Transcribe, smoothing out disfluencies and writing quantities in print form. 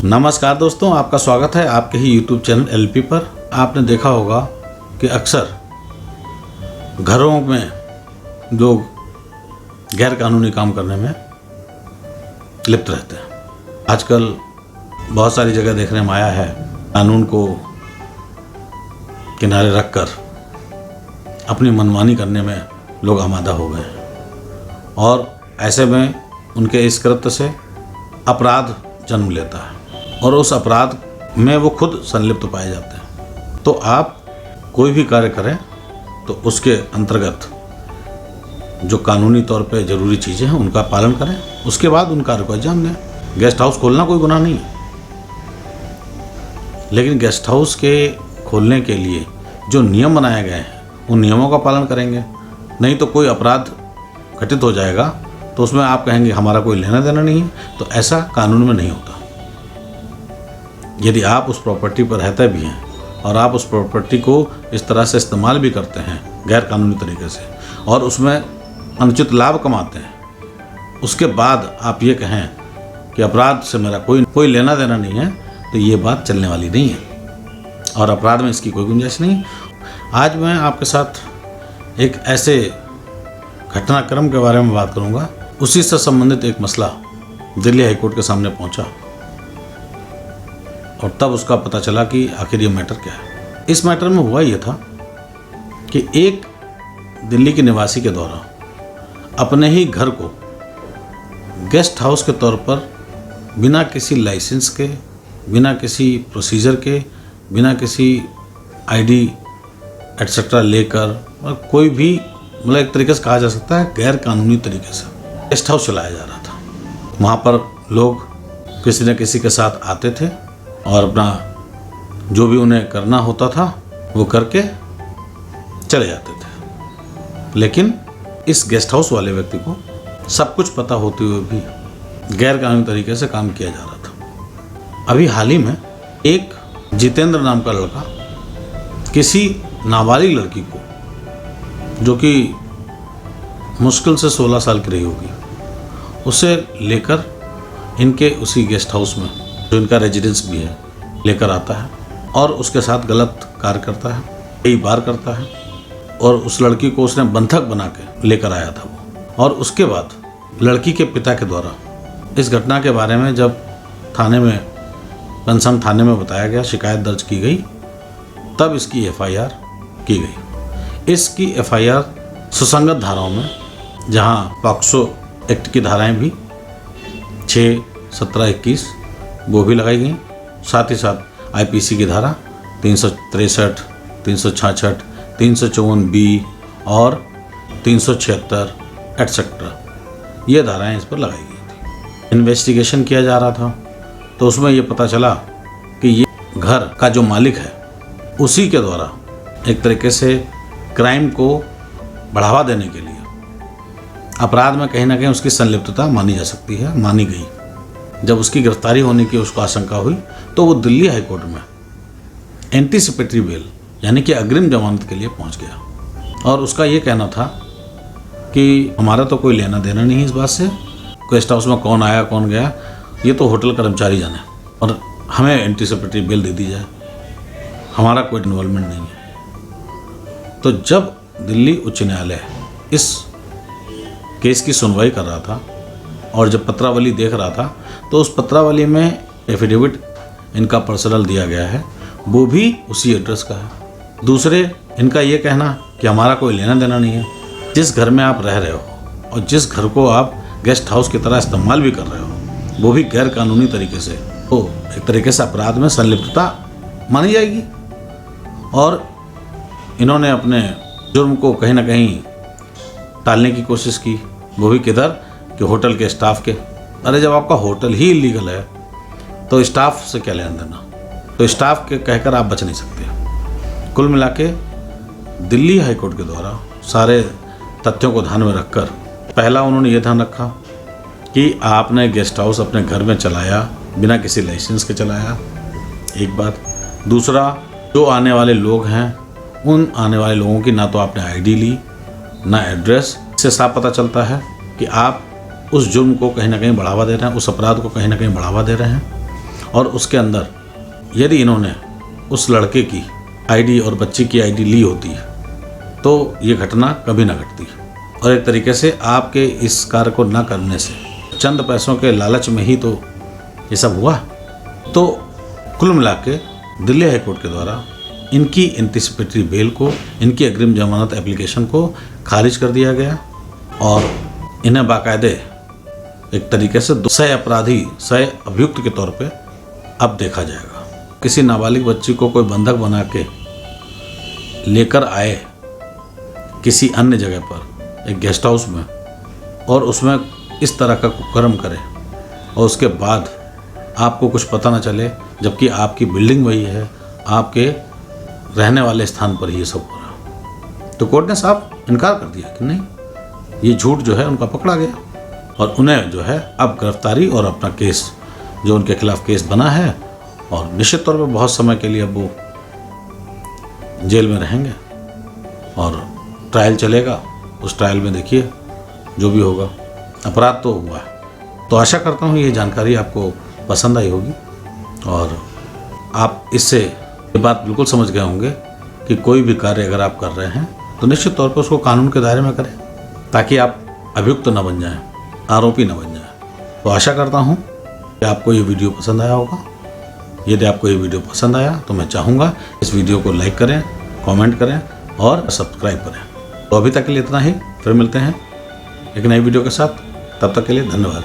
नमस्कार दोस्तों, आपका स्वागत है आपके ही YouTube चैनल LP पर। आपने देखा होगा कि अक्सर घरों में लोग गैर कानूनी काम करने में लिप्त रहते हैं। आजकल बहुत सारी जगह देखने में आया है, कानून को किनारे रखकर अपनी मनमानी करने में लोग आमादा हो गए हैं और ऐसे में उनके इस कृत्य से अपराध जन्म लेता है और उस अपराध में वो खुद संलिप्त पाए जाते हैं। तो आप कोई भी कार्य करें तो उसके अंतर्गत जो कानूनी तौर पे ज़रूरी चीज़ें हैं उनका पालन करें, उसके बाद उन कार्य को अंजाम दें। गेस्ट हाउस खोलना कोई गुनाह नहीं है, लेकिन गेस्ट हाउस के खोलने के लिए जो नियम बनाए गए हैं उन नियमों का पालन करेंगे, नहीं तो कोई अपराध घटित हो जाएगा तो उसमें आप कहेंगे हमारा कोई लेना देना नहीं है। तो ऐसा कानून में नहीं होता। यदि आप उस प्रॉपर्टी पर रहते भी हैं और आप उस प्रॉपर्टी को इस तरह से इस्तेमाल भी करते हैं गैर कानूनी तरीके से और उसमें अनुचित लाभ कमाते हैं, उसके बाद आप ये कहें कि अपराध से मेरा कोई लेना देना नहीं है, तो ये बात चलने वाली नहीं है और अपराध में इसकी कोई गुंजाइश नहीं। आज मैं आपके साथ एक ऐसे घटनाक्रम के बारे में बात करूंगा। उसी से संबंधित एक मसला दिल्ली हाईकोर्ट के सामने पहुंचा और तब उसका पता चला कि आखिर ये मैटर क्या है। इस मैटर में हुआ ये था कि एक दिल्ली के निवासी के द्वारा अपने ही घर को गेस्ट हाउस के तौर पर बिना किसी लाइसेंस के, बिना किसी प्रोसीजर के, बिना किसी आईडी एटसेट्रा लेकर और कोई भी मतलब एक तरीके से कहा जा सकता है गैर कानूनी तरीके से गेस्ट हाउस चलाया जा रहा था। वहाँ पर लोग किसी न किसी के साथ आते थे और अपना जो भी उन्हें करना होता था वो करके चले जाते थे। लेकिन इस गेस्ट हाउस वाले व्यक्ति को सब कुछ पता होते हुए भी गैर कानूनी तरीके से काम किया जा रहा था। अभी हाल ही में एक जितेंद्र नाम का लड़का किसी नाबालिग लड़की को, जो कि मुश्किल से 16 साल की रही होगी, उसे लेकर इनके उसी गेस्ट हाउस में जो इनका रेजिडेंस भी है लेकर आता है और उसके साथ गलत कार्य करता है, कई बार करता है और उस लड़की को उसने बंधक बना के लेकर आया था वो। और उसके बाद लड़की के पिता के द्वारा इस घटना के बारे में जब थाने में, कंसर्न थाने में बताया गया, शिकायत दर्ज की गई, तब इसकी FIR की गई। इसकी FIR सुसंगत धाराओं में, जहां पॉक्सो एक्ट की धाराएं भी 6, 17, 21 वो भी लगाई गई, साथ ही साथ IPC की धारा 363, 366, 354B और 376 एटसेट्रा, ये धाराएं इस पर लगाई गई थी। इन्वेस्टिगेशन किया जा रहा था तो उसमें ये पता चला कि ये घर का जो मालिक है उसी के द्वारा एक तरीके से क्राइम को बढ़ावा देने के लिए अपराध में कहीं ना कहीं उसकी संलिप्तता मानी जा सकती है, मानी गई। जब उसकी गिरफ्तारी होने की उसको आशंका हुई तो वो दिल्ली हाईकोर्ट में एंटीसिपेटरी बेल यानी कि अग्रिम जमानत के लिए पहुंच गया और उसका ये कहना था कि हमारा तो कोई लेना देना नहीं है इस बात से, गेस्ट हाउस में कौन आया कौन गया ये तो होटल कर्मचारी जाने और हमें एंटीसिपेटरी बेल दे दी जाए, हमारा कोई इन्वॉल्वमेंट नहीं है। तो जब दिल्ली उच्च न्यायालय इस केस की सुनवाई कर रहा था और जब पत्रावली देख रहा था तो उस पत्रावली में एफिडेविट इनका पर्सनल दिया गया है, वो भी उसी एड्रेस का है। दूसरे, इनका ये कहना कि हमारा कोई लेना देना नहीं है। जिस घर में आप रह रहे हो और जिस घर को आप गेस्ट हाउस की तरह इस्तेमाल भी कर रहे हो वो भी गैर कानूनी तरीके से, तो एक तरीके से अपराध में संलिप्तता मानी जाएगी। और इन्होंने अपने जुर्म को कहीं ना कहीं टालने की कोशिश की, वो भी किधर कि होटल के स्टाफ के। अरे जब आपका होटल ही इलीगल है तो स्टाफ से क्या लेना देना, तो स्टाफ के कहकर आप बच नहीं सकते। कुल मिला के दिल्ली हाईकोर्ट के द्वारा सारे तथ्यों को ध्यान में रखकर पहला उन्होंने ये ध्यान रखा कि आपने गेस्ट हाउस अपने घर में चलाया बिना किसी लाइसेंस के चलाया, एक बात। दूसरा, जो आने वाले लोग हैं उन आने वाले लोगों की ना तो आपने आईडी ली ना एड्रेस। इससे साफ पता चलता है कि आप उस जुर्म को कहीं ना कहीं बढ़ावा दे रहे हैं, उस अपराध को कहीं ना कहीं बढ़ावा दे रहे हैं। और उसके अंदर यदि इन्होंने उस लड़के की आईडी और बच्ची की आईडी ली होती है तो ये घटना कभी ना घटती। और एक तरीके से आपके इस कार्य को ना करने से, चंद पैसों के लालच में ही तो ये सब हुआ। तो कुल मिला के दिल्ली हाई कोर्ट के द्वारा इनकी एंटिसिपेटरी बेल को, इनकी अग्रिम जमानत एप्लीकेशन को खारिज कर दिया गया और इन्हें बाकायदे एक तरीके से सह अपराधी, सह अभियुक्त के तौर पे अब देखा जाएगा। किसी नाबालिग बच्ची को कोई बंधक बना के लेकर आए किसी अन्य जगह पर, एक गेस्ट हाउस में, और उसमें इस तरह का कुकर्म करे और उसके बाद आपको कुछ पता ना चले, जबकि आपकी बिल्डिंग वही है, आपके रहने वाले स्थान पर ही ये सब हो रहा। तो कोर्ट ने साफ इनकार कर दिया कि नहीं, ये झूठ जो है उनका पकड़ा गया और उन्हें जो है अब गिरफ्तारी और अपना केस जो उनके खिलाफ केस बना है, और निश्चित तौर पर बहुत समय के लिए अब वो जेल में रहेंगे और ट्रायल चलेगा। उस ट्रायल में देखिए जो भी होगा, अपराध तो हुआ है। तो आशा करता हूँ ये जानकारी आपको पसंद आई होगी और आप इससे ये बात बिल्कुल समझ गए होंगे कि कोई भी कार्य अगर आप कर रहे हैं तो निश्चित तौर पर उसको कानून के दायरे में करें, ताकि आप अभियुक्त न बन जाएं, आरोपी न बन जाएं। तो आशा करता हूँ कि आपको ये वीडियो पसंद आया होगा। यदि आपको ये वीडियो पसंद आया तो मैं चाहूँगा इस वीडियो को लाइक करें, कमेंट करें और सब्सक्राइब करें। तो अभी तक के लिए इतना ही, फिर मिलते हैं एक नई वीडियो के साथ। तब तक के लिए धन्यवाद।